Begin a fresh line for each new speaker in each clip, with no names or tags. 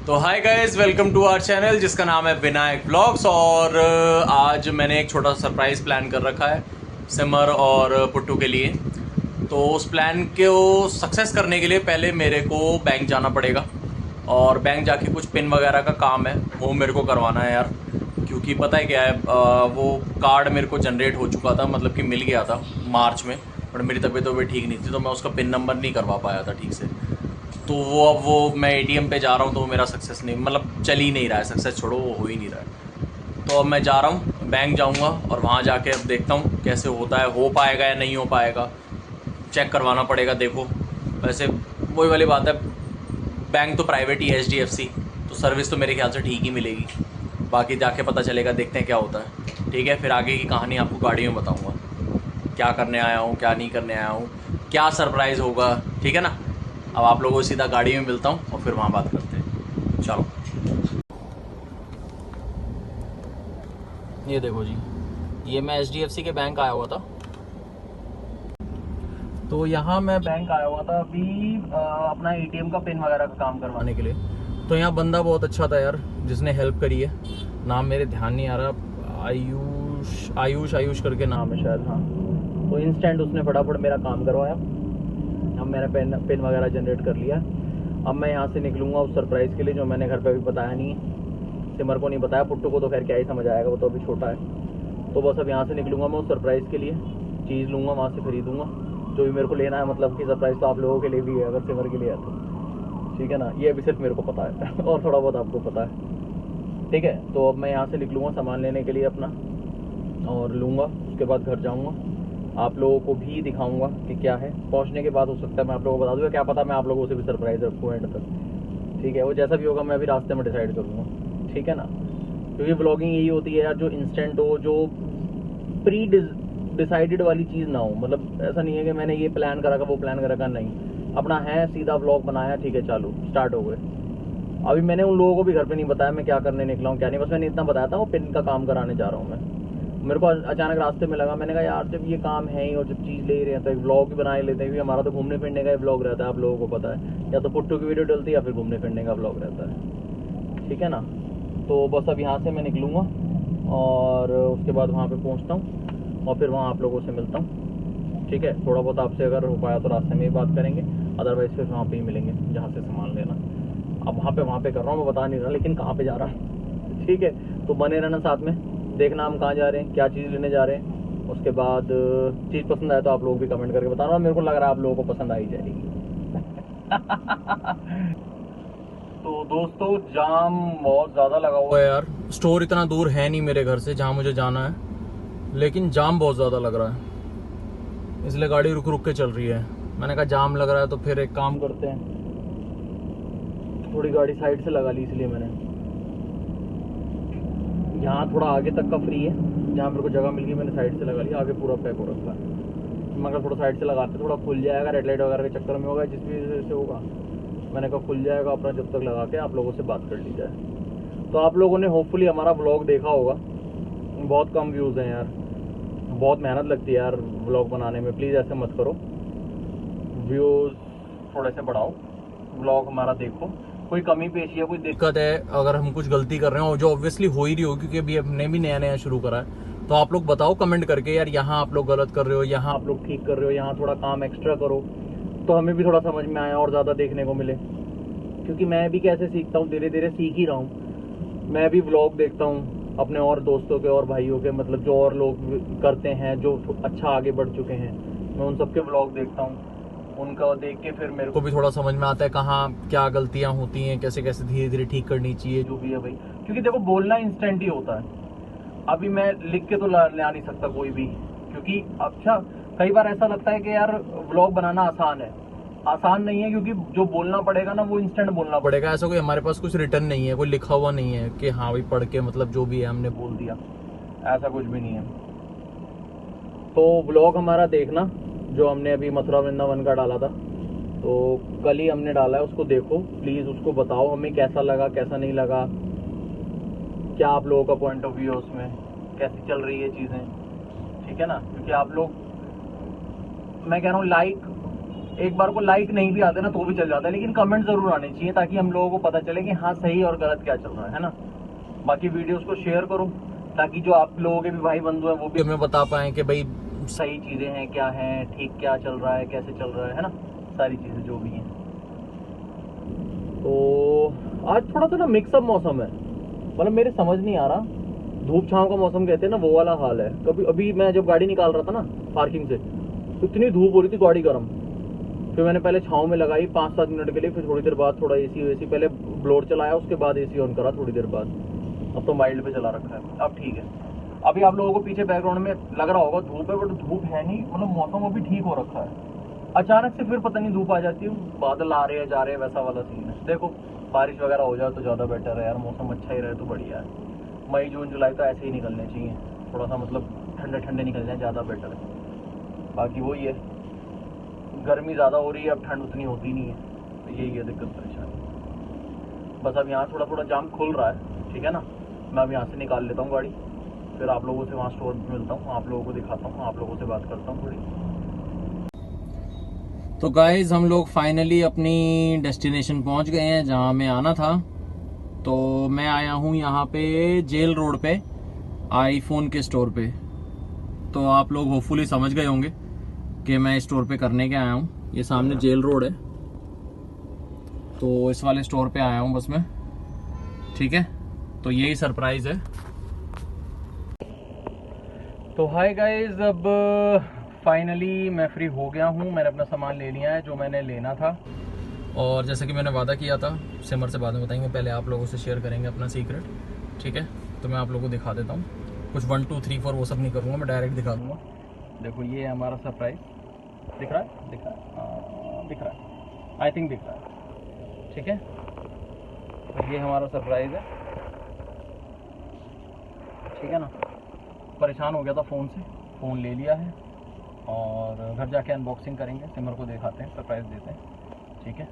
तो hi guys, welcome to our channel जिसका नाम है विनायक ब्लॉग्स। और आज मैंने एक छोटा सा सरप्राइज़ प्लान कर रखा है सिमर और पुट्टू के लिए। तो उस प्लान को सक्सेस करने के लिए पहले मेरे को बैंक जाना पड़ेगा और बैंक जाके कुछ पिन वगैरह का काम है वो मेरे को करवाना है यार। क्योंकि पता है क्या है, वो कार्ड मेरे को जनरेट हो चुका था, मतलब कि मिल गया था मार्च में। बट मेरी तबीयत तो ठीक नहीं थी तो मैं उसका पिन नंबर नहीं करवा पाया था ठीक से। तो वो अब वो मैं एटीएम पे जा रहा हूँ तो वो मेरा सक्सेस नहीं, मतलब चल ही नहीं रहा है, सक्सेस छोड़ो वो हो ही नहीं रहा है। तो अब मैं जा रहा हूँ, बैंक जाऊँगा और वहाँ जाके अब देखता हूँ कैसे होता है, हो पाएगा या नहीं हो पाएगा, चेक करवाना पड़ेगा। देखो वैसे वही वाली बात है, बैंक तो प्राइवेट ही है HDFC, तो सर्विस तो मेरे ख्याल से ठीक ही मिलेगी। बाकी जाके पता चलेगा, देखते हैं क्या होता है। ठीक है, फिर आगे की कहानी आपको गाड़ी में बताऊँगा, क्या करने आया हूँ क्या नहीं करने आया हूँ, क्या सरप्राइज़ होगा। ठीक है ना। अब आप लोगों को सीधा गाड़ी में मिलता हूँ और फिर वहाँ बात करते हैं। चलो। ये देखो जी, ये मैं HDFC के बैंक आया हुआ था। तो यहाँ मैं बैंक आया हुआ था अभी अपना एटीएम का पिन वगैरह का काम करवाने के लिए। तो यहाँ बंदा बहुत अच्छा था यार जिसने हेल्प करी है। नाम मेरे ध्यान नहीं आ रहा, आयुष आयुष आयुष करके नाम है शायद। हाँ, तो इंस्टेंट उसने फटाफट मेरा काम करवाया। अब मैंने पिन वगैरह जनरेट कर लिया। अब मैं यहाँ से निकलूँगा उस सरप्राइज़ के लिए जो मैंने घर पे अभी बताया नहीं है, सिमर को नहीं बताया, पुट्टू को तो खैर क्या ही समझ आएगा, वो तो अभी छोटा है। तो बस अब यहाँ से निकलूँगा मैं उस सरप्राइज़ के लिए, चीज़ लूँगा वहाँ से, ख़रीदूँगा जो भी मेरे को लेना है। मतलब कि सरप्राइज़ तो आप लोगों के लिए भी है अगर सिमर के लिए है तो, ठीक है ना। ये अभी सिर्फ मेरे को पता है और थोड़ा बहुत आपको पता है, ठीक है। तो अब मैं यहाँ से निकलूँगा सामान लेने के लिए अपना, और लूँगा, उसके बाद घर जाऊँगा, आप लोगों को भी दिखाऊंगा कि क्या है। पहुंचने के बाद हो सकता है मैं आप लोगों को बता दूँगा, क्या पता मैं आप लोगों से भी सरप्राइज़ रखूँ एंड तक। ठीक है, वो जैसा भी होगा मैं अभी रास्ते में डिसाइड करूँगा, ठीक है ना। क्योंकि ब्लॉगिंग यही होती है यार, जो इंस्टेंट हो, जो प्री डिसाइडेड वाली चीज़ ना हो। मतलब ऐसा नहीं है कि मैंने ये प्लान करा का वो प्लान करा का, नहीं, अपना है सीधा ब्लॉग बनाया, ठीक है, चालू स्टार्ट हो गए। अभी मैंने उन लोगों को भी घर पे नहीं बताया मैं क्या करने निकला हूँ क्या नहीं, बस मैंने इतना बताया था वो पिन का काम कराने जा रहा हूँ मैं। मेरे को अचानक रास्ते में लगा, मैंने कहा यार जब ये काम है ही और जब चीज़ ले ही रहे हैं तो एक ब्लॉग भी बना ही लेते हैं, क्योंकि हमारा तो घूमने फिरने का ही ब्लॉग रहता है, आप लोगों को पता है। या तो पुट्टू की वीडियो डलती है या फिर घूमने फिरने का ब्लॉग रहता है, ठीक है ना। तो बस अब यहाँ से मैं निकलूँगा और उसके बाद वहाँ पर पहुँचता हूँ और फिर वहाँ आप लोगों से मिलता हूँ, ठीक है। थोड़ा बहुत आपसे अगर हो पाया तो रास्ते में ही बात करेंगे, अदरवाइज़ फिर वहाँ पर ही मिलेंगे जहाँ से सामान लेना। अब वहाँ पे कर रहा हूँ, मैं बता नहीं रहा लेकिन कहाँ पे जा रहा है, ठीक है। तो बने रहना साथ में, देखना हम कहाँ जा रहे हैं, क्या चीज़ लेने जा रहे हैं। उसके बाद चीज़ पसंद आए तो आप लोग भी कमेंट करके बताना, मेरे को लग रहा है आप लोगों को पसंद आ ही जाएगी। तो दोस्तों जाम बहुत ज़्यादा लगा हुआ है यार, स्टोर इतना दूर है नहीं मेरे घर से जहाँ मुझे जाना है, लेकिन जाम बहुत ज़्यादा लग रहा है, इसलिए गाड़ी रुक रुक के चल रही है। मैंने कहा जाम लग रहा है तो फिर एक काम करते हैं, थोड़ी गाड़ी साइड से लगा ली, इसलिए मैंने यहाँ थोड़ा आगे तक का फ्री है, जहाँ मेरे को जगह मिल गई मैंने साइड से लगा लिया, आगे पूरा पैक हो रखा है। मगर थोड़ा साइड से लगाते थोड़ा खुल जाएगा, रेड लाइट वगैरह के चक्कर में होगा, जिस भी वजह से होगा। मैंने कहा खुल जाएगा अपना, जब तक लगा के आप लोगों से बात कर ली जाए। तो आप लोगों ने होपफुली हमारा व्लॉग देखा होगा, बहुत कम व्यूज़ हैं यार, बहुत मेहनत लगती है यार व्लॉग बनाने में, प्लीज़ ऐसे मत करो, व्यूज़ थोड़े से बढ़ाओ, व्लॉग हमारा देखो। कोई कमी पेशी है, कोई दिक्कत है, अगर हम कुछ गलती कर रहे हो, जो ऑब्वियसली हो ही रही हो क्योंकि अभी हमने भी नया नया शुरू करा है, तो आप लोग बताओ कमेंट करके यार यहाँ आप लोग गलत कर रहे हो, यहाँ आप लोग ठीक कर रहे हो, यहाँ थोड़ा काम एक्स्ट्रा करो, तो हमें भी थोड़ा समझ में आया और ज़्यादा देखने को मिले। क्योंकि मैं भी कैसे सीखता हूँ, धीरे धीरे सीख ही रहा हूँ। मैं भी व्लॉग देखता हूँ अपने और दोस्तों के और भाइयों के, मतलब जो और लोग करते हैं जो अच्छा आगे बढ़ चुके हैं, मैं उन सबके व्लॉग देखता हूँ, उनका देख के फिर मेरे को भी थोड़ा समझ में आता है कहाँ क्या गलतियाँ होती हैं, कैसे कैसे धीरे धीरे ठीक करनी चाहिए, जो भी है भाई। क्योंकि देखो बोलना इंस्टेंट ही होता है, अभी मैं लिख के तो ले आ नहीं सकता कोई भी, क्योंकि अच्छा कई बार ऐसा लगता है कि यार व्लॉग बनाना आसान है, आसान नहीं है, क्योंकि जो बोलना पड़ेगा ना वो इंस्टेंट बोलना पड़ेगा। ऐसा कोई हमारे पास कुछ रिटर्न नहीं है, कोई लिखा हुआ नहीं है कि हाँ भाई पढ़ के मतलब जो भी है हमने बोल दिया, ऐसा कुछ भी नहीं है। तो व्लॉग हमारा देखना, जो हमने अभी मथुरा वृंदावन का डाला था, तो कल ही हमने डाला है, उसको देखो प्लीज़, उसको बताओ हमें कैसा लगा कैसा नहीं लगा, क्या आप लोगों का पॉइंट ऑफ व्यू है उसमें, कैसी चल रही है चीज़ें, ठीक है ना। क्योंकि आप लोग, मैं कह रहा हूँ लाइक एक बार को लाइक नहीं भी आते ना तो भी चल जाता है, लेकिन कमेंट जरूर आने चाहिए ताकि हम लोगों को पता चले कि हाँ सही और गलत क्या चल रहा है ना। बाकी वीडियोस को शेयर करो ताकि जो आप लोगों के भी भाई बंधु हैं वो भी हमें बता पाएं कि भाई सही चीज़ें हैं क्या हैं, ठीक क्या चल रहा है, कैसे चल रहा है ना, सारी चीज़ें जो भी हैं। तो आज थोड़ा सा ना मिक्सअप मौसम है, मतलब मेरे समझ नहीं आ रहा, धूप छांव का मौसम कहते हैं ना वो वाला हाल है। कभी अभी मैं जब गाड़ी निकाल रहा था ना पार्किंग से तो इतनी धूप हो रही थी, गाड़ी गर्म, फिर मैंने पहले छांव में लगाई 5-7 मिनट के लिए, फिर थोड़ी देर बाद थोड़ा एसी पहले ब्लोअर चलाया, उसके बाद एसी ऑन करा थोड़ी देर बाद, अब तो माइल्ड पे चला रखा है, अब ठीक है। अभी आप लोगों को पीछे बैकग्राउंड में लग रहा होगा धूप है, बट धूप है नहीं, मतलब मौसम अभी ठीक हो रखा है। अचानक से फिर पता नहीं धूप आ जाती है, बादल आ रहे हैं जा रहे हैं, वैसा वाला सीन है। देखो बारिश वगैरह हो जाए तो ज़्यादा बेटर है यार, मौसम अच्छा ही रहे तो बढ़िया है। मई जून जुलाई तो ऐसे ही निकलने चाहिए, थोड़ा सा मतलब ठंडे ठंडे निकल जाए ज़्यादा बेटर है। बाकी वही है, गर्मी ज़्यादा हो रही है, अब ठंड उतनी होती नहीं है, तो यही है दिक्कत परेशानी। बस अब यहाँ थोड़ा थोड़ा जाम खुल रहा है, ठीक है ना। मैं अब यहाँ से निकाल लेता हूँ गाड़ी, फिर आप लोगों से वहाँ स्टोर पर मिलता हूँ, आप लोगों को दिखाता हूँ, आप लोगों से बात करता हूँ थोड़ी। तो गाइज हम लोग फाइनली अपनी डेस्टिनेशन पहुँच गए हैं जहाँ हमें आना था। तो मैं आया हूँ यहाँ पे जेल रोड पे आईफोन के स्टोर पे। तो आप लोग होपफुली समझ गए होंगे कि मैं स्टोर पे करने के आया हूँ। ये सामने जेल रोड है, तो इस वाले स्टोर पे आया हूँ बस मैं, ठीक है। तो यही सरप्राइज है। तो हाय गाइज, अब फाइनली मैं फ्री हो गया हूँ, मैंने अपना सामान ले लिया है जो मैंने लेना था। और जैसे कि मैंने वादा किया था, सिमर से बाद में बताएंगे, पहले आप लोगों से शेयर करेंगे अपना सीक्रेट, ठीक है। तो मैं आप लोगों को दिखा देता हूँ, कुछ 1 2 3 4 वो सब नहीं करूँगा, मैं डायरेक्ट दिखा दूँगा। देखो ये है हमारा सरप्राइज, दिख रहा है, दिख रहा है, दिख रहा है, आई थिंक दिख रहा है, ठीक है। तो ये हमारा सरप्राइज है, ठीक है ना। परेशान हो गया था फ़ोन से, फ़ोन ले लिया है और घर जाके अनबॉक्सिंग करेंगे, सिमर को दिखाते हैं, सरप्राइज़ देते हैं, ठीक है।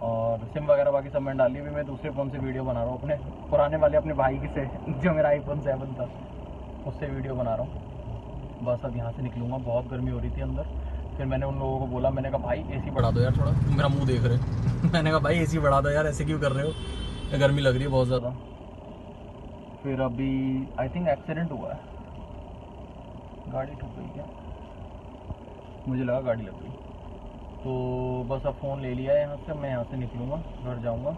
और सिम वगैरह बाकी सब मैंने डाली। अभी मैं दूसरे फ़ोन से वीडियो बना रहा हूँ, अपने पुराने वाले अपने भाई की से जो मेरा iPhone 7 था उससे वीडियो बना रहा हूँ। बस अब यहाँ से निकलूँगा, बहुत गर्मी हो रही थी अंदर। फिर मैंने उन लोगों को बोला, मैंने कहा भाई एसी बढ़ा दो यार थोड़ा, मेरा मुँह देख रहे मैंने कहा भाई एसी बढ़ा दो यार, ऐसे क्यों कर रहे हो, गर्मी लग रही है बहुत ज़्यादा। फिर अभी आई थिंक एक्सीडेंट हुआ है, गाड़ी ठुक गई क्या, मुझे लगा गाड़ी लग गई। तो बस अब फ़ोन ले लिया है यहाँ से, मैं यहाँ से निकलूँगा, घर जाऊँगा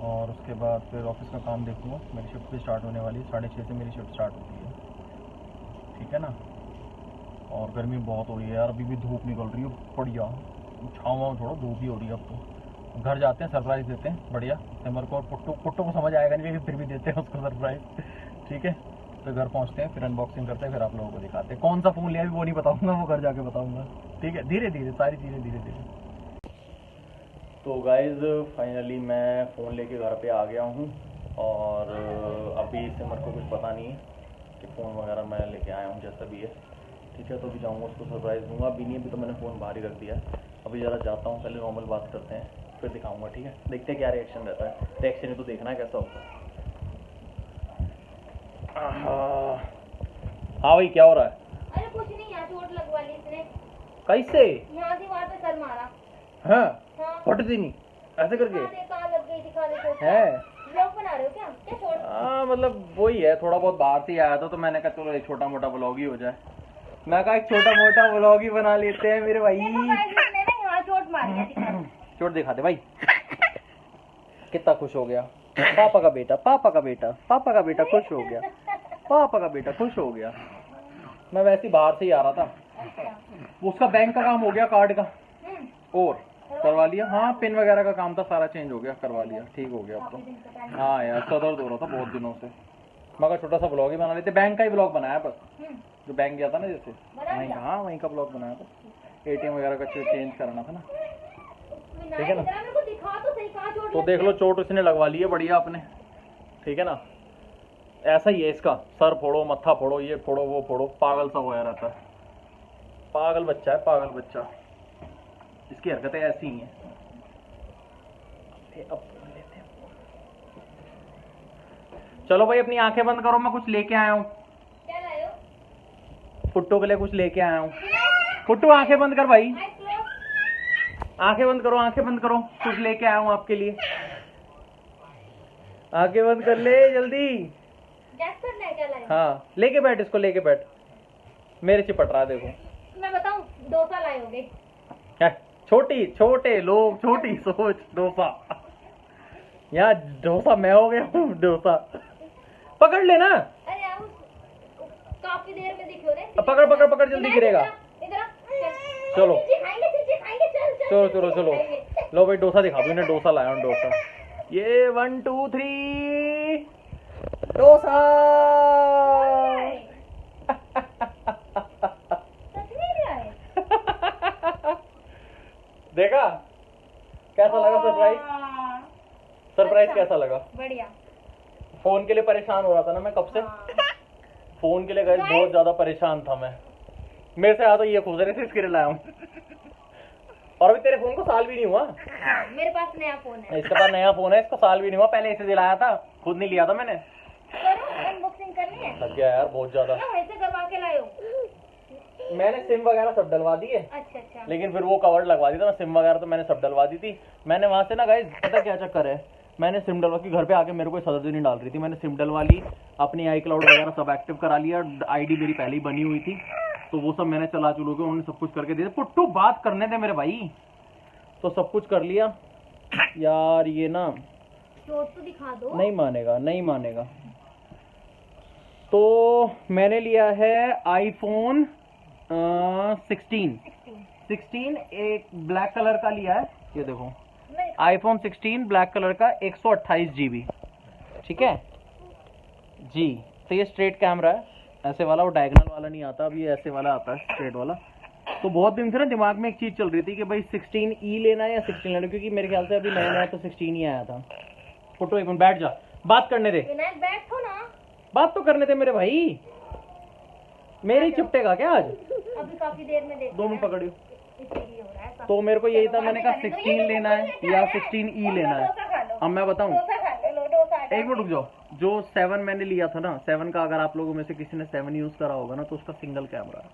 और उसके बाद फिर ऑफिस का काम देखूँगा। मेरी शिफ्ट भी स्टार्ट होने वाली है, 6:30 से मेरी शिफ्ट स्टार्ट होती है, ठीक है ना। और गर्मी बहुत हो रही है यार, अभी भी धूप निकल रही है बढ़िया, छाँव में थोड़ा धूप ही हो रही है अब तो। घर जाते हैं, सरप्राइज़ देते हैं बढ़िया सिमर को, और पुट्टू को समझ आएगा नहीं लेकिन फिर भी देते हैं उसको सरप्राइज़, ठीक है। तो घर पहुंचते हैं, फिर अनबॉक्सिंग करते हैं, फिर आप लोगों को दिखाते हैं। कौन सा फ़ोन लिया अभी वो नहीं बताऊंगा, वो घर जाके बताऊंगा, ठीक है। धीरे धीरे सारी चीज़ें धीरे धीरे। तो गाइज फाइनली मैं फ़ोन लेके घर पे आ गया हूँ और अभी सिमर को कुछ पता नहीं है कि फ़ोन वगैरह मैं लेके आया हूँ, जैसा भी है, ठीक है। तो अभी जाऊँगा उसको सरप्राइज़ दूँगा, अभी नहीं, अभी तो मैंने फ़ोन बाहर ही रख दिया। अभी ज़रा जाता हूँ, पहले नॉर्मल बात करते हैं फिर दिखाऊँगा, ठीक है। देखते हैं क्या रिएक्शन रहता है, रिएक्शन ही तो देखना है कैसा होता है। हाँ भाई क्या हो रहा है?
अरे कुछ नहीं यार, चोट लगवा ली इसने।
कैसे?
यहाँ दीवार पे सर मारा।
हाँ
हाँ।
फटती नहीं ऐसे करके
कहाँ लग गई, दिखा दे चोट।
है?
ब्लॉग बना रहे हो क्या? क्या चोट?
हाँ मतलब वही है, थोड़ा बहुत बाहर से ही आया था तो मैंने कहा चलो एक छोटा मोटा व्लॉग ही हो जाए। मैं कहा एक छोटा मोटा व्लॉग ही बना लेते हैं मेरे भाई।
देखो गाइस, इसने ना यहाँ चोट मारी है, दिखा दे।
चोट दिखा दे भाई। कितना खुश हो गया, पापा का बेटा, पापा का बेटा, पापा का बेटा खुश हो गया, पापा का बेटा खुश हो गया। मैं वैसे ही बाहर से ही आ रहा था, उसका बैंक का काम हो गया, कार्ड का और करवा लिया। हाँ पिन वगैरह का काम था, सारा चेंज हो गया, करवा लिया, ठीक हो गया अब तो। हाँ यार सर दर्द हो रहा था बहुत दिनों से, मगर छोटा सा ब्लॉग ही बना लेते, बैंक का ही ब्लॉग बनाया बस, जो बैंक गया था ना जैसे वहीं का, हाँ वहीं का ब्लॉग बनाया था। ATM वगैरह का चेंज कराना था ना, ठीक है ना। तो देख लो चोट उसने लगवा ली है बढ़िया अपने, ठीक है ना। ऐसा ही है इसका, सर फोड़ो, मत्था फोड़ो, ये फोड़ो, वो फोड़ो, पागल सा होया रहता है, पागल बच्चा है, पागल बच्चा, इसकी हरकतें ऐसी ही हैं। अब लेते हैं, चलो भाई अपनी आंखें बंद करो, मैं कुछ लेके आया हूँ,
क्या लाए हो?
पुट्टू के लिए कुछ लेके आया हूँ। पुट्टू आंखें बंद कर भाई, आंखें बंद करो, आंखें बंद करो, कुछ लेके आया हूँ आपके लिए। आंखें बंद कर ले जल्दी।
गैस करना है क्या लाए?
हाँ लेके बैठ, इसको लेके बैठ, मेरे चिपट रहा है देखो।
मैं बताऊं, डोसा लाए होगे।
क्या? छोटे लोग, छोटी सोच। डोसा यार, डोसा मैं हो गया हूँ डोसा। पकड़ लेना।
अरे आप काफी देर में दिखे हो रहे।
पकड़ पकड़ पकड़, जल्दी गिरेगा।
इधर आ, चल।
चलो
सब्जी खाएंगे, चल
चलो चलो चलो, लो भाई डोसा दिखा दो इन्हें, डोसा लाया हूँ डोसा। ये 1 2 3 डोसा।
सच में ले आए?
देखा कैसा लगा सरप्राइज? सरप्राइज कैसा लगा?
बढ़िया।
फोन के लिए परेशान हो रहा था ना मैं कब से। फोन के लिए गाइस बहुत ज्यादा परेशान था मैं। मेरे से तो ये खुश रहे थे, इसके लिए लाया हूँ। और अभी तेरे फोन को साल भी नहीं हुआ।
मेरे पास नया फोन है।
इसके पास नया फोन है, इसको साल भी नहीं हुआ, पहले इसे दिलाया था, खुद नहीं लिया था मैंने।
करो, अनबॉक्सिंग करनी है।
थक गया यार बहुत ज्यादा।
ऐसे करवा के लाए हो?
मैंने सिम वगैरह सब डलवा दी है,
अच्छा अच्छा।
लेकिन फिर वो कवर लगवा दी था। मैं सिम वगैरह तो मैंने सब डलवा दी थी। मैंने वहां से ना गाइस, पता क्या चक्कर है, मैंने सिम डलवा के घर पे आके मेरे को सदर्दी नहीं डाल रही थी। मैंने सिम डलवा ली, अपनी iCloud वगैरह सब एक्टिव करा लिया, आईडी मेरी पहले ही बनी हुई थी, तो वो सब मैंने चला चुलू के उन्होंने सब कुछ करके दे दिया। पुट्टू बात करने थे मेरे भाई, तो सब कुछ कर लिया यार। ये ना
चोट तो दिखा दो।
नहीं मानेगा, नहीं मानेगा। तो मैंने लिया है iPhone 16 एक ब्लैक कलर का लिया है, ये देखो iPhone 16 ब्लैक कलर का 128 GB, ठीक है जी। तो ये स्ट्रेट कैमरा है, ऐसे वाला, वो डायगोनल वाला नहीं आता, अब ये ऐसे वाला आता है स्ट्रेट वाला। तो बहुत दिन से ना दिमाग में एक चीज चल रही थी कि भाई 16E लेना है या 16 लेना, क्योंकि मेरे ख्याल से अभी नया नया तो 16 ही आया था। फोटो एक मिनट बैठ जा, बात करने दे,
विनायक बैठो ना।
बात तो करने दे मेरे भाई। मेरी चिपटेगा क्या आज?
अभी काफी देर में देखो।
2 मिनट पकड़ियो।
इसीलिए हो रहा है।
तो मेरे को यही था, मैंने कहा 16 लेना है या 16E लेना है।
डोसा खा लो।
अब मैं बताऊं,
डोसा खा लो, डोसा।
एक मिनट रुक जाओ। जो 7 मैंने लिया था ना, 7 का अगर आप लोगों में से किसी ने 7 यूज करा होगा ना, तो उसका सिंगल कैमरा है।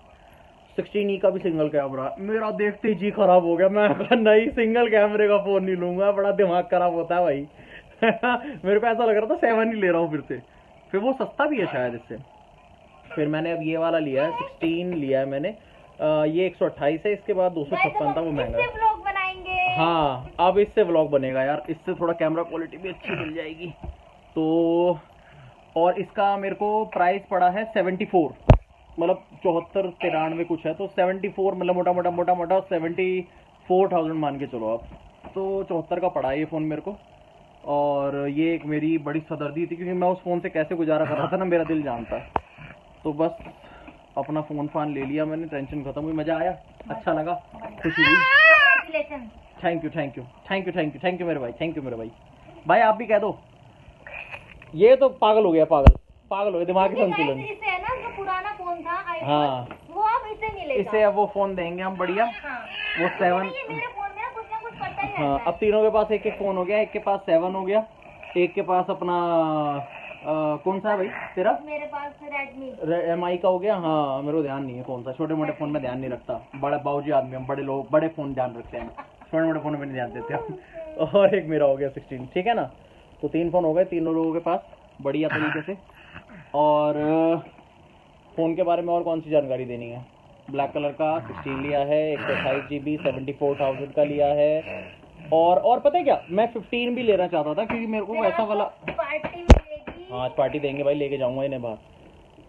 16E का भी सिंगल कैमरा है। मेरा देखते ही जी खराब हो गया, मैं कहा नहीं सिंगल कैमरे का फोन नहीं लूंगा, बड़ा दिमाग खराब होता है भाई। मेरे को ऐसा लग रहा था 7 ही ले रहा हूँ फिर से, फिर वो सस्ता भी है शायद इससे। फिर मैंने अब ये वाला लिया है, 16 लिया है मैंने। ये 128 है, इसके बाद 256 था, वो महंगा है।
व्लॉग बनाएंगे।
हाँ अब इससे व्लॉग बनेगा यार, इससे थोड़ा कैमरा क्वालिटी भी अच्छी मिल जाएगी। तो और इसका मेरे को प्राइस पड़ा है 74, मतलब 74-93 कुछ है, तो 74 मतलब मोटा मोटा 74,000 मान के चलो आप। तो 74 का पड़ा है ये फ़ोन मेरे को। और ये एक मेरी बड़ी सदर्दी थी, क्योंकि मैं उस फ़ोन से कैसे गुजारा कर रहा था ना, मेरा दिल जानता है। तो बस अपना फ़ोन फान ले लिया मैंने, टेंशन खत्म हुई, मज़ा आया, अच्छा लगा, खुशी हुई। थैंक यू मेरे भाई, थैंक यू मेरे भाई। भाई आप भी कह दो। ये तो पागल हो गया, पागल हो गया, दिमाग की संतुलन।
इसे है ना, जो पुराना फोन था iPhone,
हाँ
वो अब इसे मिलेगा।
इसे अब वो फोन देंगे हम बढ़िया।
हाँ।
वो 7।
ये मेरे फोन में ना कुछ ना कुछ करता ही रहता
हाँ
है।
अब तीनों के पास एक एक फोन हो गया, एक के पास 7 हो गया, एक के पास अपना कौन सा है भाई तेरा?
मेरे पास Redmi।
MI का हो गया। हाँ मेरे को ध्यान नहीं है कौन सा, छोटे मोटे फोन में ध्यान नहीं रखता, बड़ा बाबूजी आदमी हम, बड़े लोग बड़े फोन ध्यान रखते हैं, छोटे मोटे फोन में नहीं ध्यान देते हम। और एक मेरा हो गया 16, ठीक है ना। तो 3 फोन हो गए तीनों लोगों के पास बढ़िया तरीके से। और फ़ोन के बारे में और कौन सी जानकारी देनी है? ब्लैक कलर का 16 लिया है, 128 GB 74,000 का लिया है। और पता है क्या, मैं 15 भी लेना चाहता था, क्योंकि मेरे को वैसा वाला
पार्टी मिलेगी।
हाँ आज पार्टी देंगे भाई, लेके जाऊंगा इन्हें बाहर।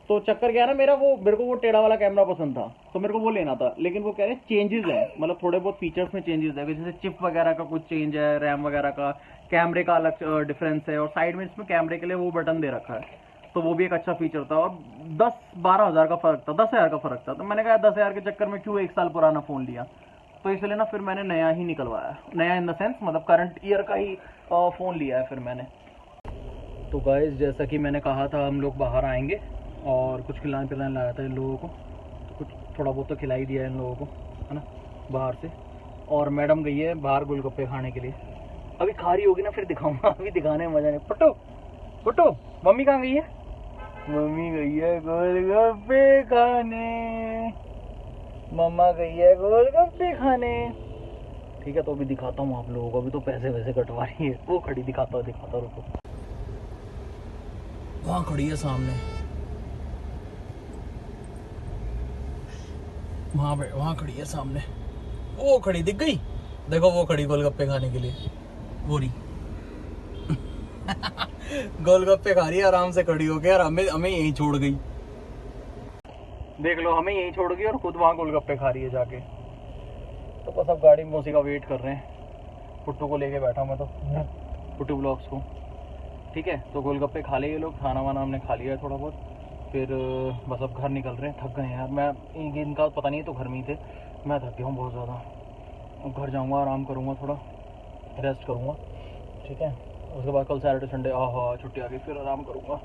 तो चक्कर क्या है ना, मेरे को वो टेढ़ा वाला कैमरा पसंद था, तो मेरे को वो लेना था। लेकिन वो कह रहे हैं चेंजेस है, मतलब थोड़े बहुत फीचर्स में चेंजेस है, जैसे चिप वगैरह का कुछ चेंज है, रैम वगैरह का, कैमरे का अलग डिफरेंस है, और साइड में इसमें कैमरे के लिए वो बटन दे रखा है, तो वो भी एक अच्छा फीचर था। और 10-12 हज़ार का फर्क था, 10 हज़ार का फर्क था। तो मैंने कहा 10 हज़ार के चक्कर में क्यों 1 साल पुराना फ़ोन लिया, तो इसलिए ना फिर मैंने नया ही निकलवाया, नया इन द सेंस मतलब करंट ईयर का ही फ़ोन लिया है फिर मैंने। तो गाइस जैसा कि मैंने कहा था, हम लोग बाहर आएंगे और कुछ खिलाने पिलाने लाया था इन लोगों को, तो कुछ थोड़ा बहुत तो खिला ही दिया इन लोगों को, है ना, बाहर से। और मैडम गई है बाहर गोलगप्पे खाने के लिए, अभी खा रही होगी ना, फिर दिखाऊंगा, अभी दिखाने में मजा नहीं। पुट्टू मम्मी कहाँ गई है? मम्मी गई है गोलगप्पे खाने, मम्मा गई है गोलगप्पे खाने। ठीक है, तो अभी दिखाता हूँ आप लोगों को। अभी तो पैसे वैसे कटवा रही है वो खड़ी, दिखाता रुको। वहाँ खड़ी है सामने, वहाँ खड़ी है सामने, वो खड़ी दिख गई, देखो वो खड़ी गोलगप्पे खाने के लिए, वो रही गोलगप्पे खा रही है आराम से खड़ी होके, और हमें यहीं छोड़ गई। देख लो, हमें यहीं छोड़ गई और खुद वहाँ गोलगप्पे खा रही है जाके। तो बस अब गाड़ी में उसी का वेट कर रहे हैं। पुट्टू को लेके बैठा मैं तो, पुट्टू ब्लॉग्स को। ठीक है, तो गोलगप्पे खा ले ये लोग, खाना वाना हमने खा लिया है थोड़ा बहुत। फिर बस अब घर निकल रहे हैं, थक गए हैं यार। मैं इनका पता नहीं, तो घर में ही थे, मैं थक गया हूँ बहुत ज़्यादा। अब घर जाऊँगा, आराम करूँगा, थोड़ा रेस्ट करूँगा। ठीक है, उसके बाद कल सैटरडे संडे छुट्टी आ गई, फिर आराम करूँगा।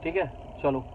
ठीक है, चलो।